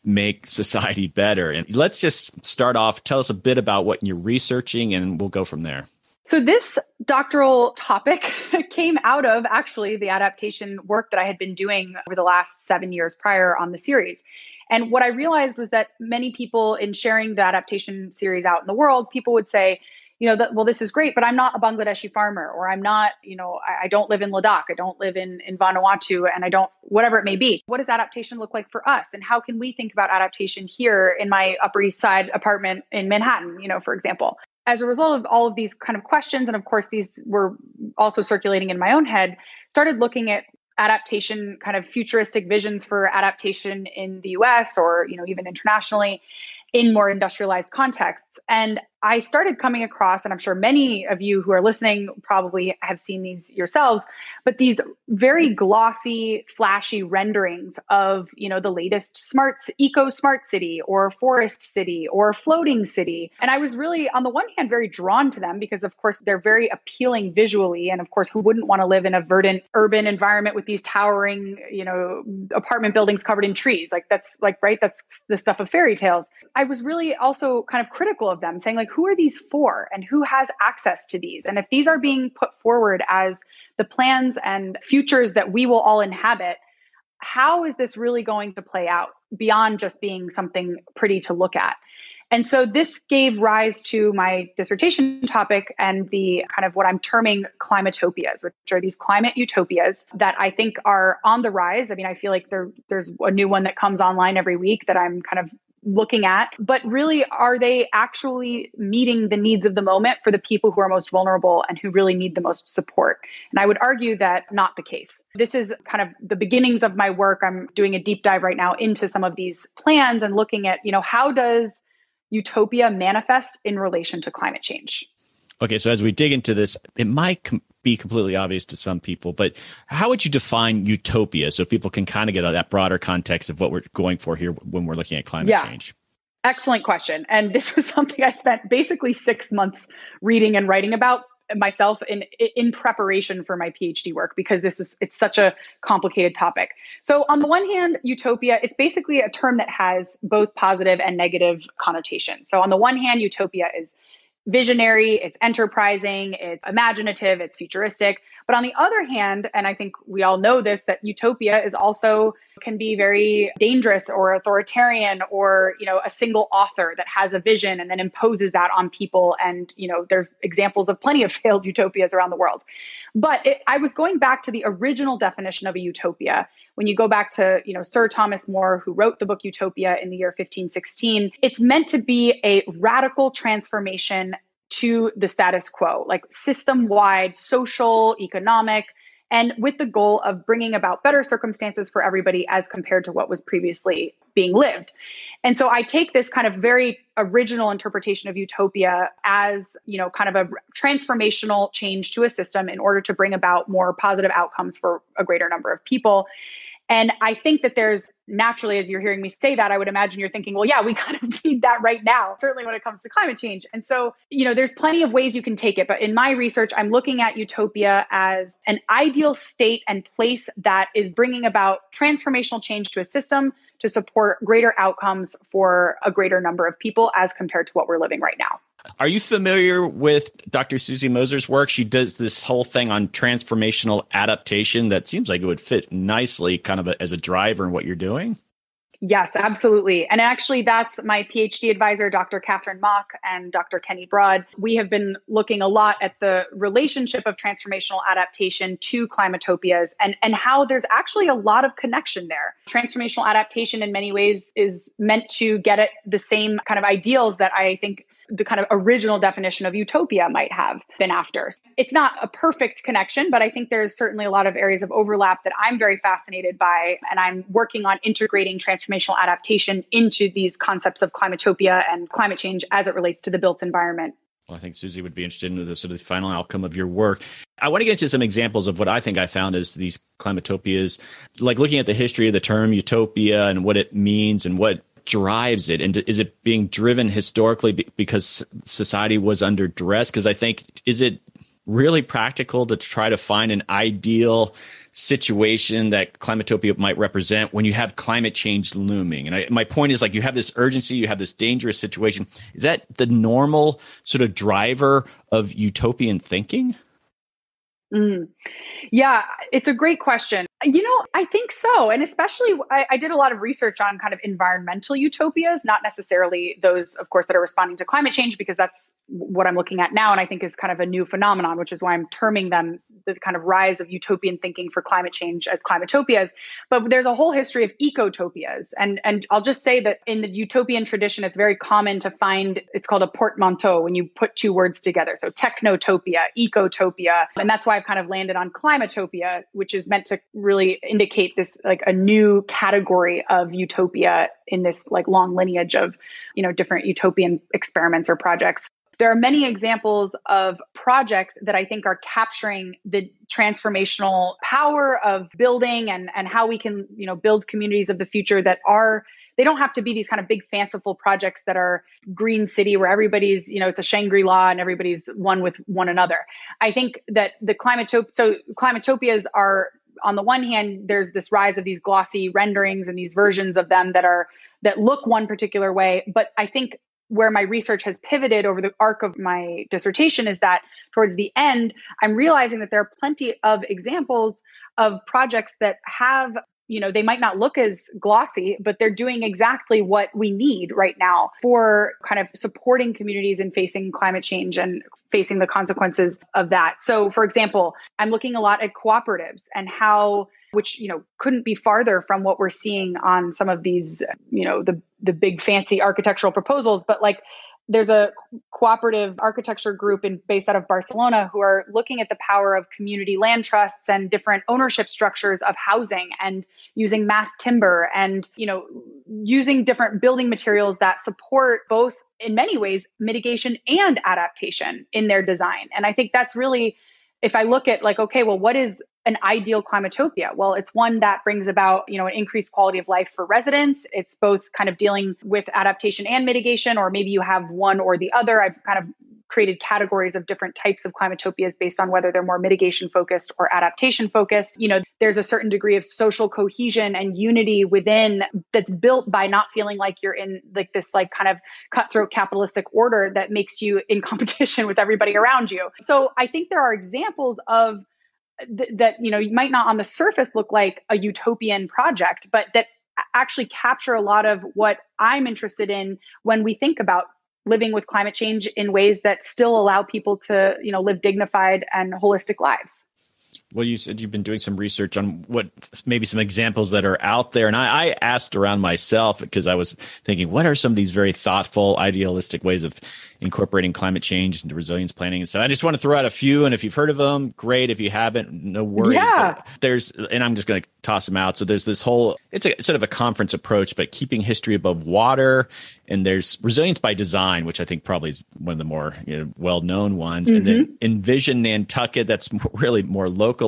make society better. And let's just start off. Tell us a bit about what you're researching, and we'll go from there. So this doctoral topic came out of actually the adaptation work that I had been doing over the last 7 years prior on the series. And what I realized was that many people, in sharing the adaptation series out in the world, people would say, well, this is great, but I'm not a Bangladeshi farmer, or I'm not, I don't live in Ladakh, I don't live in Vanuatu, and I don't, whatever it may be. What does adaptation look like for us? And how can we think about adaptation here in my Upper East Side apartment in Manhattan, for example? As a result of all of these kind of questions, and of course, these were also circulating in my own head, started looking at adaptation, kind of futuristic visions for adaptation in the US or, even internationally in more industrialized contexts. And I started coming across, and I'm sure many of you who are listening probably have seen these yourselves, but these very glossy, flashy renderings of, the latest eco-smart city or forest city or floating city. And I was really, on the one hand, very drawn to them because, of course, they're very appealing visually. And of course, who wouldn't want to live in a verdant urban environment with these towering, apartment buildings covered in trees? That's the stuff of fairy tales. I was really also kind of critical of them, saying who are these for and who has access to these? And if these are being put forward as the plans and futures that we will all inhabit, how is this really going to play out beyond just being something pretty to look at? And so this gave rise to my dissertation topic and the kind of what I'm terming climatopias, which are these climate utopias that I think are on the rise. I mean, I feel like there's a new one that comes online every week that I'm kind of looking at, but really, are they actually meeting the needs of the moment for the people who are most vulnerable and who really need the most support? And I would argue that not the case. This is kind of the beginnings of my work. I'm doing a deep dive right now into some of these plans and looking at, how does utopia manifest in relation to climate change? Okay, so as we dig into this, it might be completely obvious to some people, but how would you define utopia so people can kind of get that broader context of what we're going for here when we're looking at climate change? Excellent question. And this was something I spent basically 6 months reading and writing about myself in preparation for my PhD work, because it's such a complicated topic. So on the one hand, utopia, it's basically a term that has both positive and negative connotation. So on the one hand, utopia is visionary, it's enterprising, it's imaginative, it's futuristic. But on the other hand, and I think we all know this, that utopia is also can be very dangerous or authoritarian, or, a single author that has a vision and then imposes that on people. And, there's examples of plenty of failed utopias around the world. But I was going back to the original definition of a utopia. When you go back to, Sir Thomas More, who wrote the book Utopia in the year 1516, it's meant to be a radical transformation to the status quo, like system-wide, social, economic, and with the goal of bringing about better circumstances for everybody as compared to what was previously being lived. And so I take this kind of very original interpretation of utopia as, kind of a transformational change to a system in order to bring about more positive outcomes for a greater number of people. And I think that there's naturally, as you're hearing me say that, I would imagine you're thinking, well, yeah, we kind of need that right now, certainly when it comes to climate change. And so, there's plenty of ways you can take it. But in my research, I'm looking at utopia as an ideal state and place that is bringing about transformational change to a system to support greater outcomes for a greater number of people as compared to what we're living right now. Are you familiar with Dr. Susie Moser's work? She does this whole thing on transformational adaptation that seems like it would fit nicely kind of as a driver in what you're doing. Yes, absolutely. And actually, that's my PhD advisor, Dr. Catherine Mock and Dr. Kenny Broad. We have been looking a lot at the relationship of transformational adaptation to climatopias and how there's actually a lot of connection there. Transformational adaptation in many ways is meant to get at the same kind of ideals that I think the kind of original definition of utopia might have been after. It's not a perfect connection, but I think there's certainly a lot of areas of overlap that I'm very fascinated by. And I'm working on integrating transformational adaptation into these concepts of climatopia and climate change as it relates to the built environment. Well, I think Susie would be interested in the sort of the final outcome of your work. I want to get into some examples of what I think I found as these climatopias, like looking at the history of the term utopia and what it means and what drives it, and is it being driven historically because society was under duress? Because I think, is it really practical to try to find an ideal situation that climatopia might represent when you have climate change looming? And my point is, like, you have this urgency, you have this dangerous situation. Is that the normal sort of driver of utopian thinking? Yeah, it's a great question. I think so. And especially, I did a lot of research on kind of environmental utopias, not necessarily those, of course, that are responding to climate change, because that's what I'm looking at now. And I think is kind of a new phenomenon, which is why I'm terming them the kind of rise of utopian thinking for climate change as climatopias. But there's a whole history of ecotopias. And I'll just say that in the utopian tradition, it's very common to find, it's called a portmanteau when you put two words together. So technotopia, ecotopia. And that's why I've kind of landed on climatopia, which is meant to really indicate this like a new category of utopia in this like long lineage of, different utopian experiments or projects. There are many examples of projects that I think are capturing the transformational power of building and how we can, build communities of the future that are, they don't have to be these kind of big fanciful projects that are green city where everybody's, it's a Shangri-La and everybody's one with one another. I think that the climatopias are, on the one hand, there's this rise of these glossy renderings and these versions of them that look one particular way. But I think where my research has pivoted over the arc of my dissertation is that towards the end, I'm realizing that there are plenty of examples of projects that have, they might not look as glossy, but they're doing exactly what we need right now for kind of supporting communities in facing climate change and facing the consequences of that. So, for example, I'm looking a lot at cooperatives and how, which, couldn't be farther from what we're seeing on some of these, the big fancy architectural proposals, but like there's a cooperative architecture group based out of Barcelona who are looking at the power of community land trusts and different ownership structures of housing and using mass timber and, using different building materials that support both, in many ways, mitigation and adaptation in their design. And I think that's really, if I look at like, okay, well, what is an ideal climatopia? Well, it's one that brings about, an increased quality of life for residents. It's both kind of dealing with adaptation and mitigation, or maybe you have one or the other. I've kind of created categories of different types of climatopias based on whether they're more mitigation focused or adaptation focused. There's a certain degree of social cohesion and unity within that's built by not feeling like you're in like this like kind of cutthroat capitalistic order that makes you in competition with everybody around you. So I think there are examples of that, you might not on the surface look like a utopian project, but that actually capture a lot of what I'm interested in when we think about living with climate change in ways that still allow people to, live dignified and holistic lives. Well, you said you've been doing some research on what maybe some examples that are out there. And I asked around myself because I was thinking, what are some of these very thoughtful, idealistic ways of incorporating climate change into resilience planning? And so I just want to throw out a few. And if you've heard of them, great. If you haven't, no worries. Yeah. And I'm just going to toss them out. So there's this whole, it's a sort of a conference approach, but keeping history above water. And there's resilience by design, which I think probably is one of the more well-known ones. Mm-hmm. And then Envision Nantucket, that's really more localized.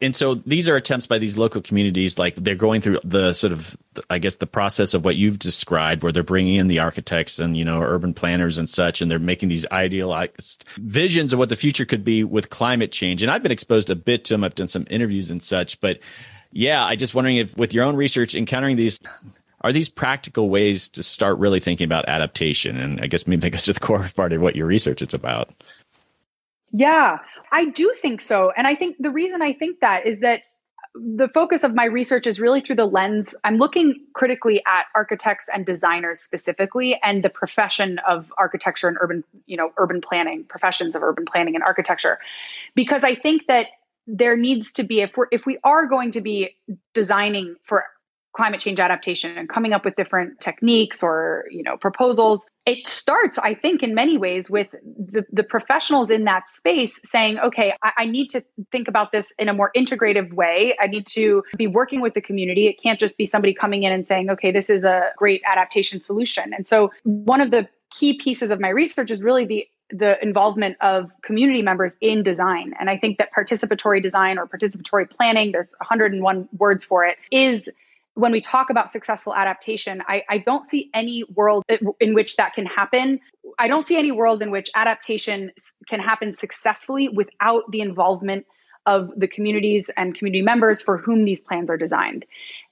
And so these are attempts by these local communities, like they're going through the sort of, I guess, the process of what you've described, where they're bringing in the architects and, urban planners and such, and they're making these idealized visions of what the future could be with climate change. And I've been exposed a bit to them. I've done some interviews and such, but yeah, I just wondering if with your own research, encountering these, are these practical ways to start really thinking about adaptation? And I guess maybe that goes to the core part of what your research is about. Yeah, I do think so. And I think the reason I think that is that the focus of my research is really through the lens. I'm looking critically at architects and designers specifically, and the profession of architecture and urban planning, professions of urban planning and architecture, because I think that there needs to be, if we are going to be designing for climate change adaptation and coming up with different techniques or, proposals, it starts, I think, in many ways with the professionals in that space saying, okay, I need to think about this in a more integrative way. I need to be working with the community. It can't just be somebody coming in and saying, okay, this is a great adaptation solution. And so one of the key pieces of my research is really the involvement of community members in design. And I think that participatory design or participatory planning, there's 101 words for it, is when we talk about successful adaptation, I don't see any world in which that can happen. I don't see any world in which adaptation can happen successfully without the involvement of the communities and community members for whom these plans are designed.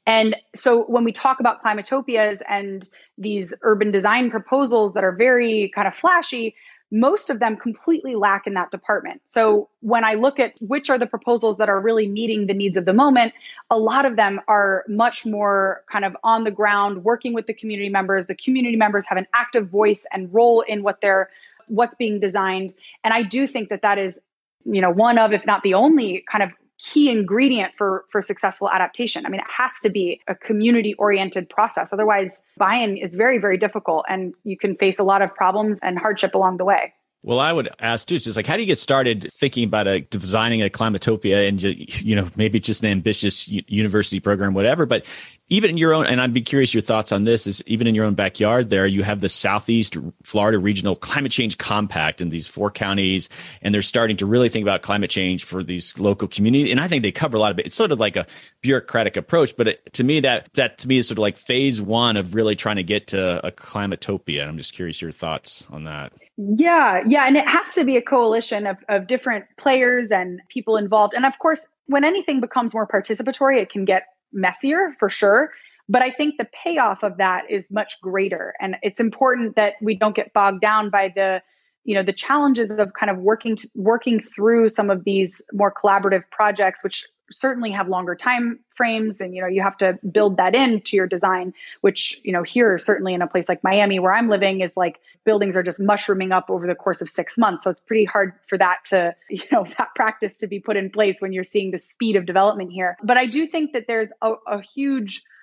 And so when we talk about Climatopias and these urban design proposals that are very kind of flashy, most of them completely lack in that department. So when I look at which are the proposals that are really meeting the needs of the moment, a lot of them are much more kind of on the ground, working with the community members. The community members have an active voice and role in what's being designed. And I do think that is, one of, if not the only kind of key ingredient for successful adaptation. I mean, it has to be a community-oriented process. Otherwise, buy-in is very, very difficult, and you can face a lot of problems and hardship along the way. Well, I would ask too, just like, how do you get started thinking about designing a Climatopia and, maybe just an ambitious university program, whatever, but even in your own, and I'd be curious your thoughts on this, is even in your own backyard there, you have the Southeast Florida Regional Climate Change Compact in these 4 counties, and they're starting to really think about climate change for these local communities. And I think they cover a lot of it. It's sort of like a bureaucratic approach, but to me, that to me is sort of like phase 1 of really trying to get to a Climatopia. And I'm just curious your thoughts on that. Yeah. And it has to be a coalition of different players and people involved. And of course, when anything becomes more participatory, it can get messier for sure. But I think the payoff of that is much greater. And it's important that we don't get bogged down by the challenges of kind of working through some of these more collaborative projects, which certainly have longer time frames. And, you have to build that into your design, which, here, certainly in a place like Miami, where I'm living, is like buildings are just mushrooming up over the course of 6 months. So it's pretty hard for that to, that practice to be put in place when you're seeing the speed of development here. But I do think that there's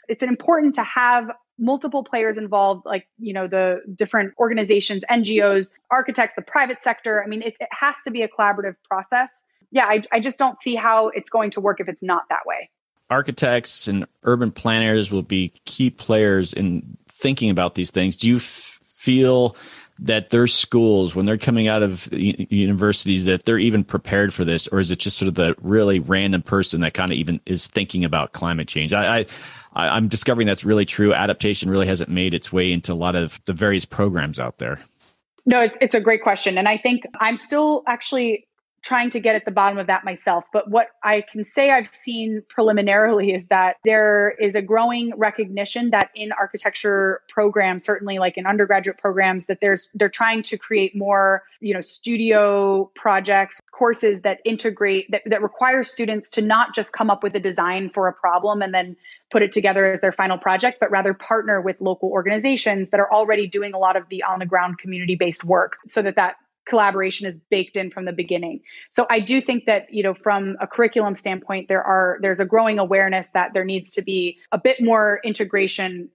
it's important to have multiple players involved, like, the different organizations, NGOs, architects, the private sector. I mean, it has to be a collaborative process. Yeah, I just don't see how it's going to work if it's not that way. Architects and urban planners will be key players in thinking about these things. Do you feel that their schools, when they're coming out of universities, that they're even prepared for this? Or is it just sort of the really random person that kind of even is thinking about climate change? I'm discovering that's really true. Adaptation really hasn't made its way into a lot of the various programs out there. No, it's a great question. And I think I'm still actually trying to get at the bottom of that myself. But what I can say I've seen preliminarily is that there is a growing recognition that in architecture programs, certainly like in undergraduate programs, that they're trying to create more, studio projects, courses that integrate, that require students to not just come up with a design for a problem and then put it together as their final project, but rather partner with local organizations that are already doing a lot of the on the ground community-based work, so that collaboration is baked in from the beginning. So I do think that, from a curriculum standpoint, there's a growing awareness that there needs to be a bit more integration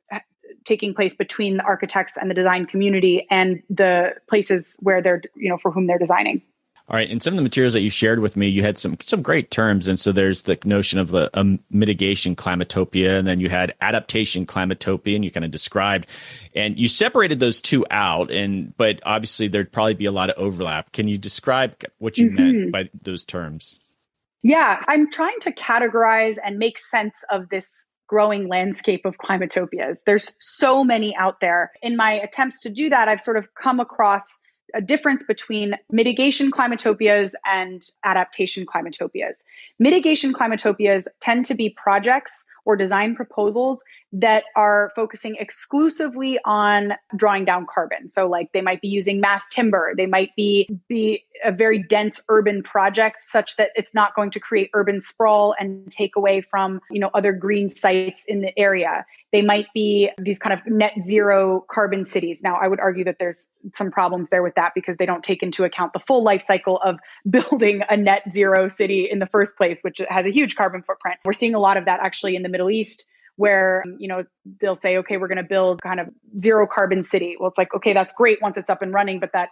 taking place between the architects and the design community and the places where they're, for whom they're designing. All right. And some of the materials that you shared with me, you had some great terms. And so there's the notion of the mitigation climatopia, and then you had adaptation climatopia, and you kind of described, and you separated those two out. But obviously there'd probably be a lot of overlap. Can you describe what you meant by those terms? Yeah, I'm trying to categorize and make sense of this growing landscape of climatopias. There's so many out there. In my attempts to do that, I've sort of come across a difference between mitigation climatopias and adaptation climatopias. Mitigation climatopias tend to be projects or design proposals that are focusing exclusively on drawing down carbon. So like they might be using mass timber. They might be a very dense urban project such that it's not going to create urban sprawl and take away from, other green sites in the area. They might be these kind of net zero carbon cities. Now, I would argue that there's some problems there with that because they don't take into account the full life cycle of building a net zero city in the first place, which has a huge carbon footprint. We're seeing a lot of that actually in the Middle East, where, they'll say, okay, we're going to build kind of zero carbon city. Well, it's like, okay, that's great once it's up and running, but that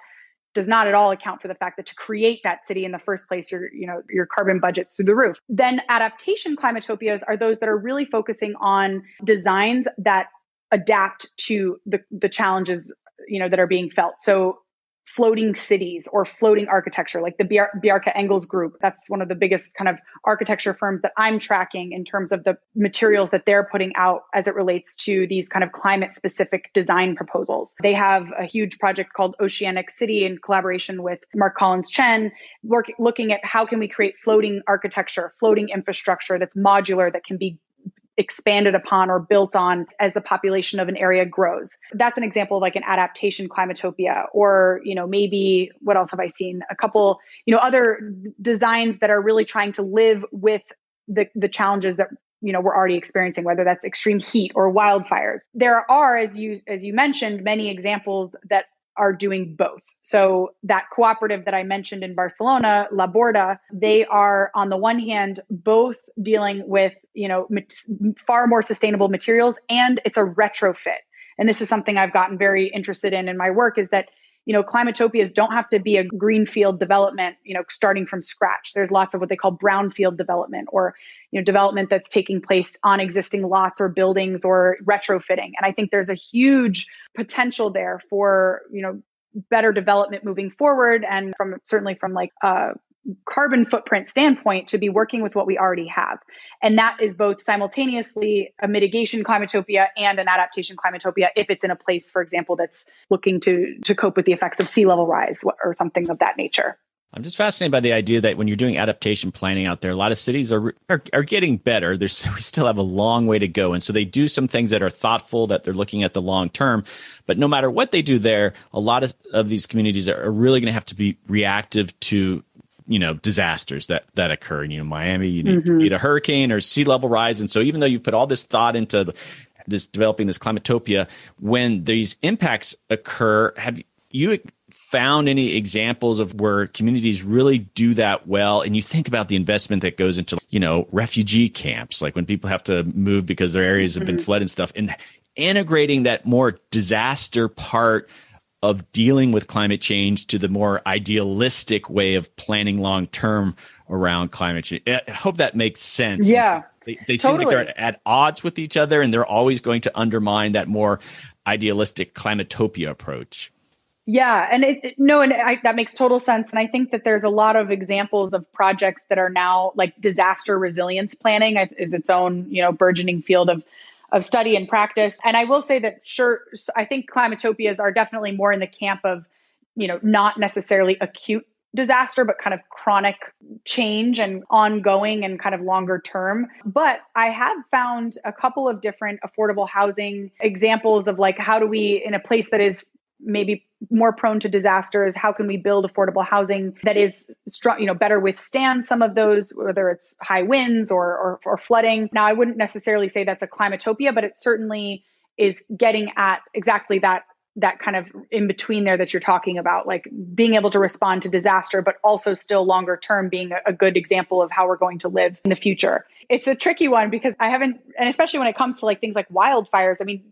does not at all account for the fact that to create that city in the first place, your carbon budget's through the roof. Then adaptation climatopias are those that are really focusing on designs that adapt to the challenges, that are being felt. So floating cities or floating architecture, like the Bjarke Engels group. That's one of the biggest kind of architecture firms that I'm tracking in terms of the materials that they're putting out as it relates to these kind of climate specific design proposals. They have a huge project called Oceanic City in collaboration with Mark Collins Chen, looking at how can we create floating architecture, floating infrastructure that's modular, that can be expanded upon or built on as the population of an area grows. That's an example of like an adaptation climatopia, or, maybe what else have I seen? A couple, other designs that are really trying to live with the challenges that, we're already experiencing, whether that's extreme heat or wildfires. There are, as you mentioned, many examples that are doing both. So that cooperative that I mentioned in Barcelona, La Borda, they are on the one hand, both dealing with, far more sustainable materials, and it's a retrofit. And this is something I've gotten very interested in my work, is that, climatopias don't have to be a greenfield development, starting from scratch. There's lots of what they call brownfield development, or, development that's taking place on existing lots or buildings, or retrofitting. And I think there's a huge potential there for, better development moving forward. And certainly from like a carbon footprint standpoint, to be working with what we already have. And that is both simultaneously a mitigation climatopia and an adaptation climatopia, if it's in a place, for example, that's looking to cope with the effects of sea level rise or something of that nature. I'm just fascinated by the idea that when you're doing adaptation planning out there, a lot of cities are getting better. We still have a long way to go. And so they do some things that are thoughtful, that they're looking at the long term. But no matter what they do there, a lot of these communities are really going to have to be reactive to, disasters that occur. Miami, you need a hurricane or sea level rise. And so even though you put all this thought into developing this climatopia, when these impacts occur, have you found any examples of where communities really do that well? And you think about the investment that goes into, refugee camps, like when people have to move because their areas have been flooded and stuff, and integrating that more disaster part of dealing with climate change to the more idealistic way of planning long term around climate change. I hope that makes sense. Yeah, they totally. seem like they're at odds with each other, and they're always going to undermine that more idealistic climatopia approach. Yeah. And that makes total sense. And I think that there's a lot of examples of projects that are now like disaster resilience planning is its own, burgeoning field of study and practice. And I will say that, sure, I think climatopias are definitely more in the camp of, not necessarily acute disaster, but kind of chronic change and ongoing and kind of longer term. But I have found a couple of different affordable housing examples of like, how do we, in a place that is maybe more prone to disasters, how can we build affordable housing that is strong, better withstand some of those, whether it's high winds or flooding. Now, I wouldn't necessarily say that's a climatopia, but it certainly is getting at exactly that kind of in between there that you're talking about, like being able to respond to disaster, but also still longer term being a good example of how we're going to live in the future. It's a tricky one because and especially when it comes to like things like wildfires. I mean,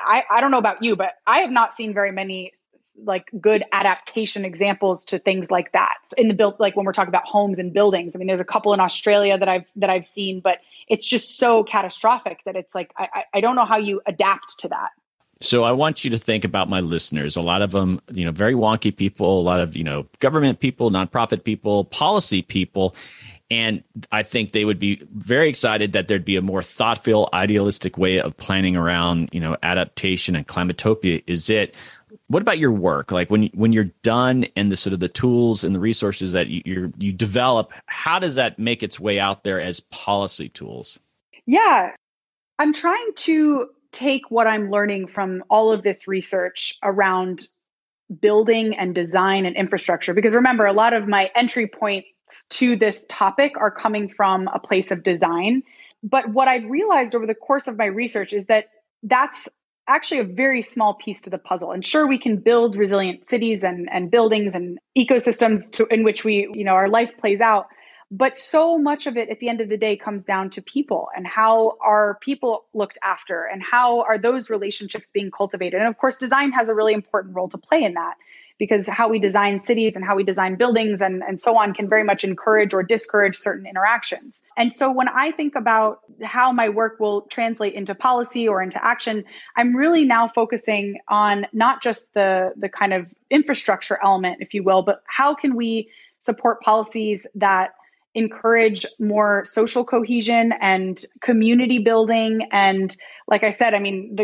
I don't know about you, but I have not seen very many like good adaptation examples to things like that in the built, like when we're talking about homes and buildings. I mean, there's a couple in Australia that I've seen, but it's just so catastrophic that it's like, I don't know how you adapt to that. So I want you to think about my listeners. A lot of them, very wonky people, a lot of, government people, nonprofit people, policy people. And I think they would be very excited that there'd be a more thoughtful, idealistic way of planning around, adaptation and climatopia. What about your work? Like when you're done and the sort of the tools and the resources that you develop, how does that make its way out there as policy tools? Yeah, I'm trying to take what I'm learning from all of this research around building and design and infrastructure, because remember, a lot of my entry points to this topic are coming from a place of design. But what I've realized over the course of my research is that that's actually a very small piece to the puzzle. And sure, we can build resilient cities and buildings and ecosystems in which our life plays out. But so much of it at the end of the day comes down to people and how are people looked after and how are those relationships being cultivated. And of course, design has a really important role to play in that, because how we design cities and how we design buildings and so on can very much encourage or discourage certain interactions. And so when I think about how my work will translate into policy or into action, I'm really now focusing on not just the kind of infrastructure element, if you will, but how can we support policies that encourage more social cohesion and community building. And like I said, I mean,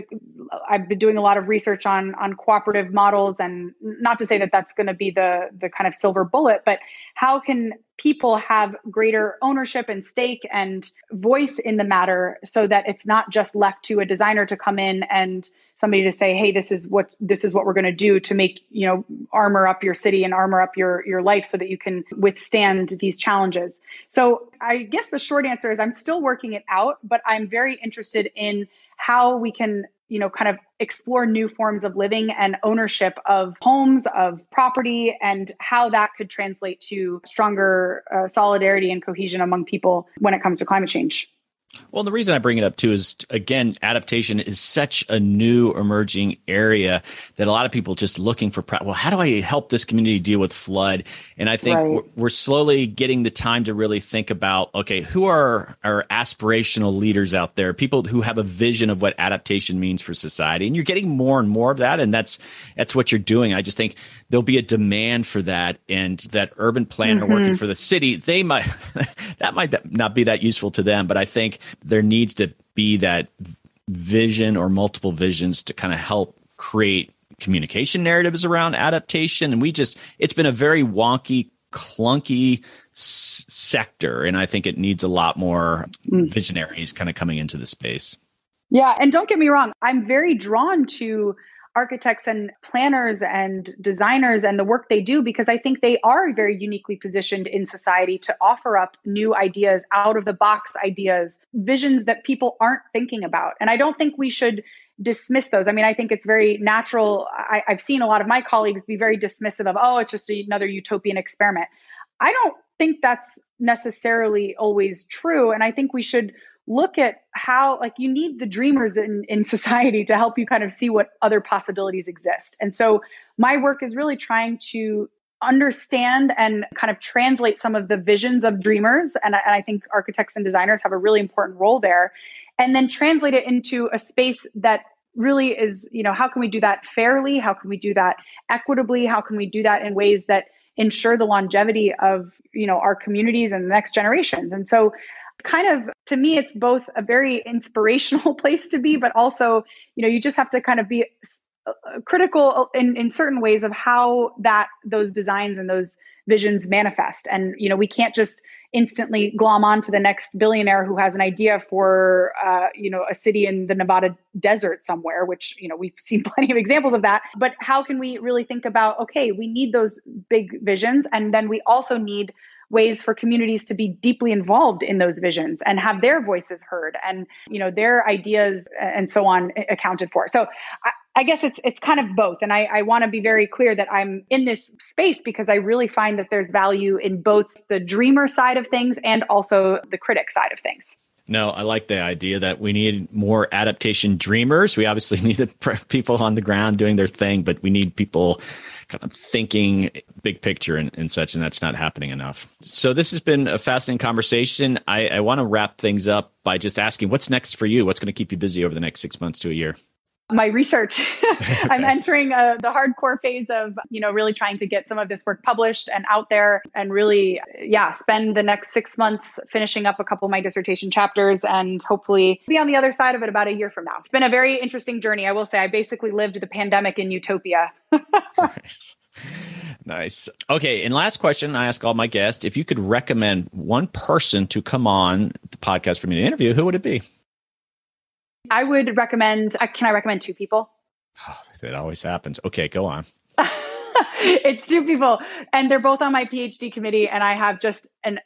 I've been doing a lot of research on cooperative models, and not to say that that's going to be the kind of silver bullet, but how can people have greater ownership and stake and voice in the matter so that it's not just left to a designer to come in and somebody to say, hey, this is what we're going to do to make, armor up your city and armor up your life so that you can withstand these challenges. So I guess the short answer is I'm still working it out, but I'm very interested in how we can, kind of explore new forms of living and ownership of homes, of property, and how that could translate to stronger solidarity and cohesion among people when it comes to climate change. Well, the reason I bring it up too is, again, adaptation is such a new emerging area that a lot of people just looking for, well, how do I help this community deal with flood? And I think we're slowly getting the time to really think about, okay, who are our aspirational leaders out there, people who have a vision of what adaptation means for society. And you're getting more and more of that. And that's what you're doing. I just think there'll be a demand for that. And that urban planner working for the city, that might not be that useful to them. But I think there needs to be that vision or multiple visions to kind of help create communication narratives around adaptation. And it's been a very wonky, clunky sector. And I think it needs a lot more visionaries kind of coming into the space. Yeah. And don't get me wrong, I'm very drawn to architects and planners and designers and the work they do, because I think they are very uniquely positioned in society to offer up new ideas, out of the box ideas, visions that people aren't thinking about. And I don't think we should dismiss those. I mean, I think it's very natural. I've seen a lot of my colleagues be very dismissive of, oh, it's just another utopian experiment. I don't think that's necessarily always true. And I think we should look at how, you need the dreamers in society to help you kind of see what other possibilities exist. And so my work is really trying to understand and kind of translate some of the visions of dreamers. And I think architects and designers have a really important role there. And then translate it into a space that really is, how can we do that fairly? How can we do that equitably? How can we do that in ways that ensure the longevity of, our communities and the next generations? And so kind of, to me, it's both a very inspirational place to be, but also, you just have to kind of be critical in certain ways of how those designs and those visions manifest. And, we can't just instantly glom on to the next billionaire who has an idea for, a city in the Nevada desert somewhere, which, we've seen plenty of examples of that. But how can we really think about, okay, we need those big visions. And then we also need ways for communities to be deeply involved in those visions and have their voices heard and, their ideas and so on accounted for. So I guess it's kind of both. And I want to be very clear that I'm in this space because I really find that there's value in both the dreamer side of things and also the critic side of things. No, I like the idea that we need more adaptation dreamers. We obviously need the people on the ground doing their thing, but we need people kind of thinking big picture and such, and that's not happening enough. So this has been a fascinating conversation. I want to wrap things up by just asking, what's next for you? What's going to keep you busy over the next 6 months to a year? My research. Okay. I'm entering the hardcore phase of, really trying to get some of this work published and out there and really, spend the next 6 months finishing up a couple of my dissertation chapters and hopefully be on the other side of it about a year from now. It's been a very interesting journey. I will say I basically lived the pandemic in utopia. Nice. Okay. And last question I ask all my guests, if you could recommend one person to come on the podcast for me to interview, who would it be? I would recommend, can I recommend two people? Oh, that always happens. Okay, go on. It's two people, and they're both on my PhD committee, and I have just an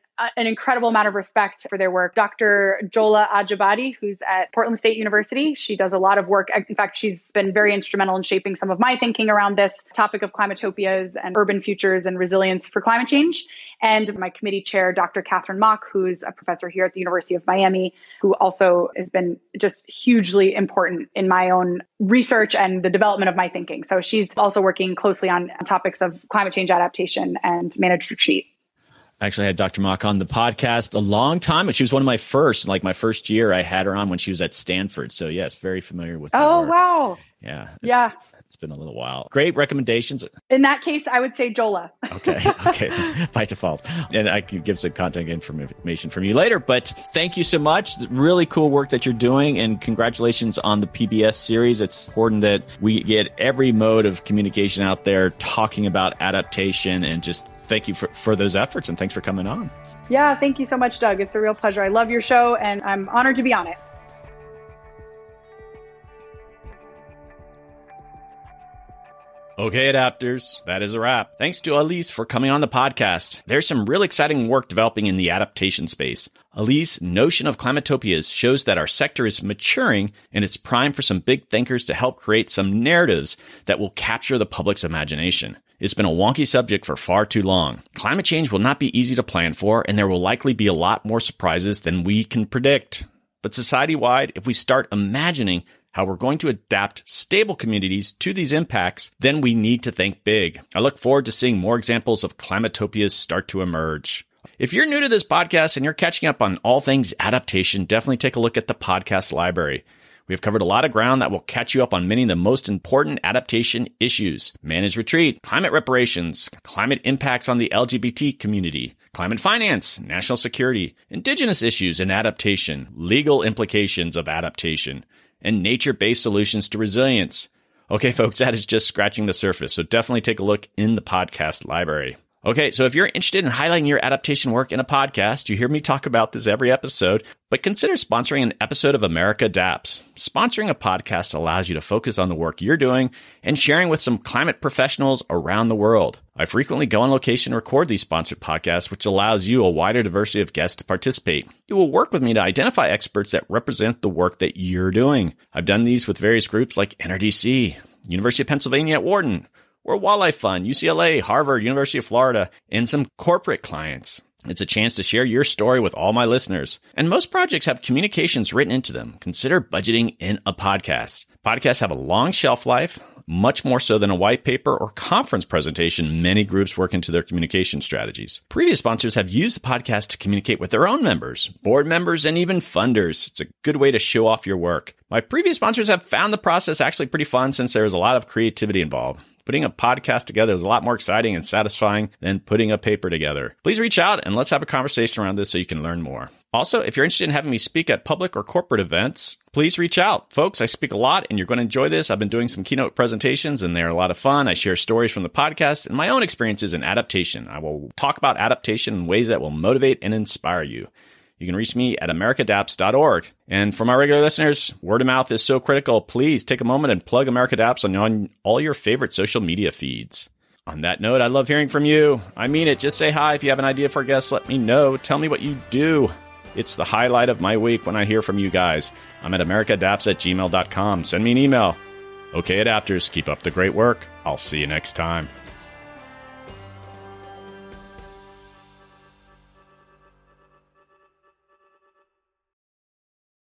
incredible amount of respect for their work. Dr. Jola Ajabadi, who's at Portland State University. She does a lot of work. In fact, she's been very instrumental in shaping some of my thinking around this topic of climatopias and urban futures and resilience for climate change. And my committee chair, Dr. Catherine Mock, who's a professor here at the University of Miami, who also has been just hugely important in my own research and the development of my thinking. So she's also working closely on topics of climate change adaptation and managed retreat. I actually had Dr. Mock on the podcast a long time. She was one of my first, like my first year, I had her on when she was at Stanford. So yes, very familiar with her work. Wow. Yeah. Yeah. It's been a little while. Great recommendations. In that case, I would say Jola. Okay. By default. And I can give some contact information from you later. But thank you so much. Really cool work that you're doing. And congratulations on the PBS series. It's important that we get every mode of communication out there talking about adaptation, and just thank you for those efforts, and thanks for coming on. Yeah, thank you so much, Doug. It's a real pleasure. I love your show, and I'm honored to be on it. Okay, adapters, that is a wrap. Thanks to Alizé for coming on the podcast. There's some real exciting work developing in the adaptation space. Alizé's notion of climatopias shows that our sector is maturing, and it's prime for some big thinkers to help create some narratives that will capture the public's imagination. It's been a wonky subject for far too long. Climate change will not be easy to plan for, and there will likely be a lot more surprises than we can predict. But society-wide, if we start imagining how we're going to adapt stable communities to these impacts, then we need to think big. I look forward to seeing more examples of climatopias start to emerge. If you're new to this podcast and you're catching up on all things adaptation, definitely take a look at the podcast library. We have covered a lot of ground that will catch you up on many of the most important adaptation issues: managed retreat, climate reparations, climate impacts on the LGBT community, climate finance, national security, indigenous issues and adaptation, legal implications of adaptation, and nature-based solutions to resilience. Okay, folks, that is just scratching the surface, so definitely take a look in the podcast library. Okay, so if you're interested in highlighting your adaptation work in a podcast, you hear me talk about this every episode, but consider sponsoring an episode of America Adapts. Sponsoring a podcast allows you to focus on the work you're doing and sharing with some climate professionals around the world. I frequently go on location and record these sponsored podcasts, which allows you a wider diversity of guests to participate. You will work with me to identify experts that represent the work that you're doing. I've done these with various groups like NRDC, University of Pennsylvania at Wharton, World Wildlife Fund, UCLA, Harvard, University of Florida, and some corporate clients. It's a chance to share your story with all my listeners. And most projects have communications written into them. Consider budgeting in a podcast. Podcasts have a long shelf life, much more so than a white paper or conference presentation many groups work into their communication strategies. Previous sponsors have used the podcast to communicate with their own members, board members, and even funders. It's a good way to show off your work. My previous sponsors have found the process actually pretty fun since there's a lot of creativity involved. Putting a podcast together is a lot more exciting and satisfying than putting a paper together. Please reach out and let's have a conversation around this so you can learn more. Also, if you're interested in having me speak at public or corporate events, please reach out. Folks, I speak a lot and you're going to enjoy this. I've been doing some keynote presentations and they're a lot of fun. I share stories from the podcast and my own experiences in adaptation. I will talk about adaptation in ways that will motivate and inspire you. You can reach me at americadapts.org. And for my regular listeners, word of mouth is so critical. Please take a moment and plug America Adapts on all your favorite social media feeds. On that note, I love hearing from you. I mean it. Just say hi. If you have an idea for a guest, let me know. Tell me what you do. It's the highlight of my week when I hear from you guys. I'm at americaadapts@gmail.com. Send me an email. Okay, adapters, keep up the great work. I'll see you next time.